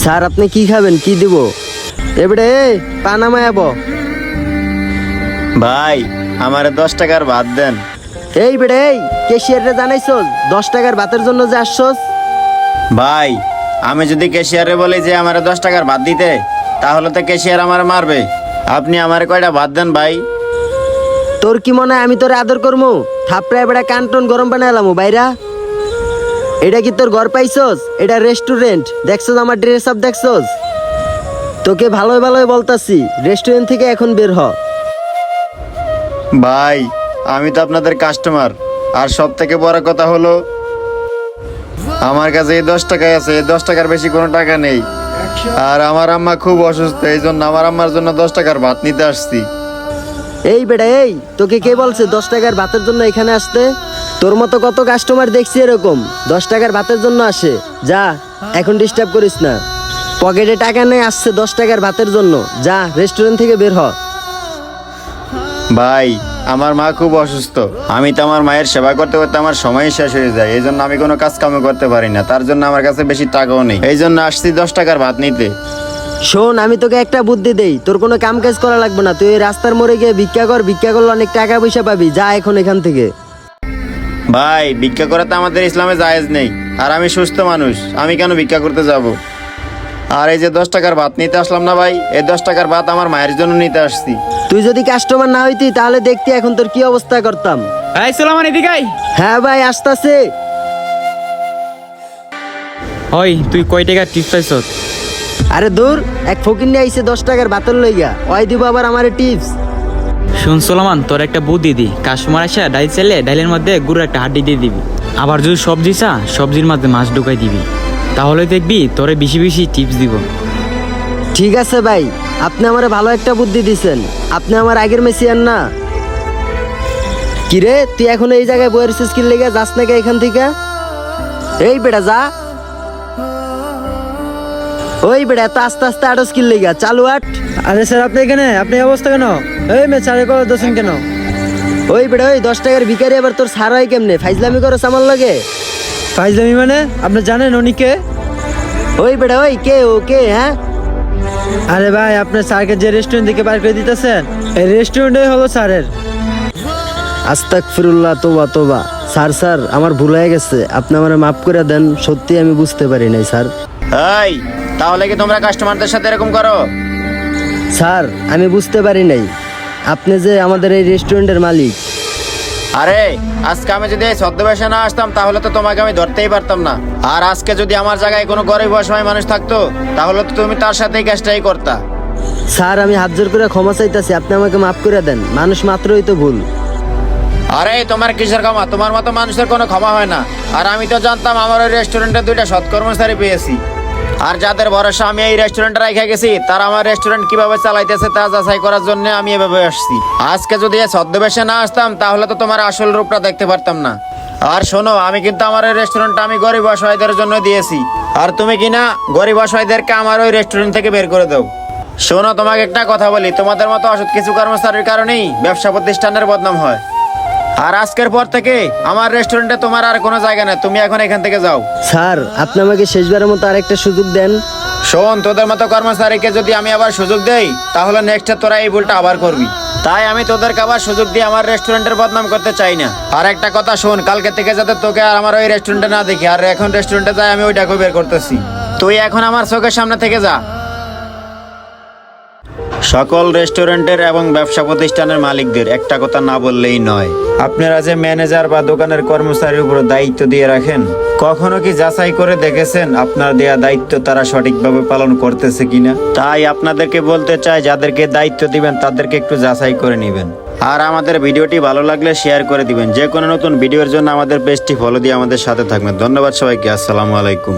Sir আপনি কি খাবেন, কি দিব? এবারে পানামায়াব। ভাই আমারে 10 টাকার ভাত দেন। এই বেড়ে এই ক্যাশিয়ারে জানাইছস 10 টাকার ভাতের জন্য যে আসছস? ভাই আমি যদি ক্যাশিয়ারে বলি যে আমারে 10 টাকার ভাত দিতে, তাহলে তো ক্যাশিয়ার আমার মারবে। আপনি আমারে কয়টা ভাত দেন ভাই। তোর কি মনে হয় আমি তোরে আদর করমু? থাপড়ায় বেড়া কান্টন গরম বানাইলাম বাইরা। এটা কি তোর ঘর পাইছস? এটা রেস্টুরেন্ট দেখছস? আমার ড্রেস আপ দেখছস? তোকে ভালোই ভালোই বলতাছি, রেস্টুরেন্ট থেকে এখন বের হ। ভাই আমি তো আপনাদের কাস্টমার, আর সব থেকে বড় কথা হলো আমার কাছে এই 10 টাকাই আছে, এই 10 টাকার বেশি কোনো টাকা নেই। আর আমার আম্মা খুব অসুস্থ, এই জন্য আমার আম্মার জন্য 10 টাকার ভাত নিতে আসছি। এই বেটা এই, তোকে কে বলছে 10 টাকার ভাতের জন্য এখানে আসতে? তোর মতো কত কাস্টমার দেখছি এরকম 10 টাকার ভাতের জন্য আসে। যা, এখন ডিস্টার্ব করিস না। পকেটে টাকা নেই, আসছে 10 টাকার ভাতের জন্য। যা, রেস্টুরেন্ট থেকে বের হ। ভাই আমার মা খুব অসুস্থ, আমি তো আমার মায়ের সেবা করতে করতে আমার সময় শেষ হয়ে যায়, এই জন্য আমি কোনো কাজ কামও করতে পারি না। তার জন্য আমার কাছে বেশি টাকাও নেই, এই জন্য আসছি 10 টাকার ভাত নিতে। শোন, আমি তোকে একটা বুদ্ধি দেই, তোর কোনো কাম কাজ করা লাগবে না। তুই এই রাস্তার মোড়ে গিয়ে ভিক্ষা কর, ভিক্ষা করলে অনেক টাকা পয়সা পাবি। যা এখন এখান থেকে। ভাই ভিক্ষা করা তো আমাদের ইসলামে জায়েজ নেই, আর আমি সুস্থ মানুষ, আমি কেন ভিক্ষা করতে যাব? আর এই যে 10 টাকার ভাত নিতে আসলাম না ভাই, এই 10 টাকার ভাত আমার মায়ের জন্য নিতে আসছি। তুই যদি কাস্টমার না হইতি তাহলে দেখতি এখন তোর কি অবস্থা করতাম। এই সুলাইমান এদিকে আয়। হ্যাঁ ভাই, আসতাছে। ওই তুই কয় টাকা টিপস পাইছস? আরে দূর, এক ফকির নিয়ে আইছে 10 টাকার ভাতের লইগা, ওই দিব আবার আমারে টিপস। শুন সুলাইমান, তোর একটা বুদ্ধি দি। কাস্টমার আসা ডাইল চাইলে ডাইলের মধ্যে গুড় একটা হাড্ডি দিয়ে দিবি। আবার যদি সবজি চা, সবজির মধ্যে মাছ ঢুকাই দিবি। তাহলে দেখবি তোরে বেশি বেশি টিপস দিব। ঠিক আছে ভাই, আপনি আমারে ভালো একটা বুদ্ধি দিছেন। আপনি আমার আগের মেসিয়ান না? কিরে, তুই এখন এই জায়গায় বইয়ের স্কিল লেগে যাস নাকি এখান থেকে? এই বেটা যা। ওই বেটা এত আস্তে আস্তে আরো স্কিল লেগে চালু আট। আরে স্যার আপনি এখানে, আপনি এই অবস্থা কেন? এই মে চারে করে দোষেন কেন? ওই বেটা ওই 10 টাকার ভিখারি আবার তোর সার হয় কেমনে? ফাইজলামি করো আমার লাগে? ফাইজলামি মানে? আপনি জানেন উনি কে? ওই বেটা ওই কে, ও কে? হ্যাঁ আরে ভাই, আপনার স্যারকে যে রেস্টুরেন্ট থেকে বার করে দিতেছেন, এই রেস্টুরেন্টই হলো স্যারের। আস্তাগফিরুল্লাহ, তোবা তোবা। স্যার স্যার আমার ভুল হয়ে গেছে, আপনি আমারে মাফ করে দেন। সত্যি আমি বুঝতে পারি নাই স্যার। এই তাহলে কি তোমরা কাস্টমারদের সাথে এরকম করো? স্যার আমি বুঝতে পারি নাই আপনি যে আমাদের এই রেস্টুরেন্টের মালিক। আরে আজকে আমি যদি এই ছদ্মবেশে না আসতাম তাহলে তো তোমাকে আমি ধরতেই পারতাম না। আর আজকে যদি আমার জায়গায় কোনো গরিব অসহায় মানুষ থাকতো, তাহলে তো তুমি তার সাথেই কাজটাই করতা। স্যার আমি হাত জোর করে ক্ষমা চাইতাছি, আপনি আমাকে মাফ করে দেন। মানুষ মাত্রই তো ভুল। আরে তোমার কিসের ক্ষমা? তোমার মতো মানুষের কোনো ক্ষমা হয় না। আর আমি তো জানতাম আমার ওই রেস্টুরেন্টে 2টা সৎ কর্মচারী পেয়েছি, আর যাদের ভরসা আমি এই রেস্টুরেন্টে রেখে গেছি, তারা আমার রেস্টুরেন্ট কিভাবে চালাইতেছে তা যাচাই করার জন্য আমি এভাবে আসছি। আজকে যদি এই ছদ্মবেশে না আসতাম তাহলে তো তোমার আসল রূপটা দেখতে পারতাম না। আর শোনো, আমি কিন্তু আমার ওই রেস্টুরেন্টটা আমি গরিব অসহায়দের জন্য দিয়েছি, আর তুমি কিনা গরিব অসহায়দেরকে আমার ওই রেস্টুরেন্ট থেকে বের করে দাও। শোনো, তোমাকে একটা কথা বলি, তোমাদের মতো অসৎ কিছু কর্মচারীর কারণেই ব্যবসা প্রতিষ্ঠানের বদনাম হয়। আর আজকের পর থেকে আমার রেস্টুরেন্টে তোমার আর কোনো জায়গা নেই, তুমি এখন এখান থেকে যাও। স্যার আপনি আমাকে শেষবারের মতো আরেকটা সুযোগ দেন। শোন, তোদের মতো কর্মচারীকে যদি আমি আবার সুযোগ দেই, তাহলে নেক্সটে তোরা এই ভুলটা আবার করবি। তাই আমি তোদেরকে আবার সুযোগ দিয়ে আমার রেস্টুরেন্টের বদনাম করতে চাই না। আর একটা কথা শোন, কালকে থেকে যাতে তোকে আর আমার ওই রেস্টুরেন্টে না দেখি। আর এখন রেস্টুরেন্টে যাই আমি ওইটাকে বের করতেছি, তুই এখন আমার চোখের সামনে থেকে যা। সকল রেস্টুরেন্টের এবং ব্যবসা প্রতিষ্ঠানের মালিকদের একটা কথা না বললেই নয়, আপনারা যে ম্যানেজার বা দোকানের কর্মচারীর উপর দায়িত্ব দিয়ে রাখেন, কখনো কি যাচাই করে দেখেছেন আপনার দেয়া দায়িত্ব তারা সঠিকভাবে পালন করতেছে কিনা? তাই আপনাদেরকে বলতে চাই, যাদেরকে দায়িত্ব দিবেন তাদেরকে একটু যাচাই করে নেবেন। আর আমাদের ভিডিওটি ভালো লাগলে শেয়ার করে দিবেন। যে কোনো নতুন ভিডিওর জন্য আমাদের পেজটি ফলো দিয়ে আমাদের সাথে থাকবেন। ধন্যবাদ সবাইকে। আসসালামু আলাইকুম।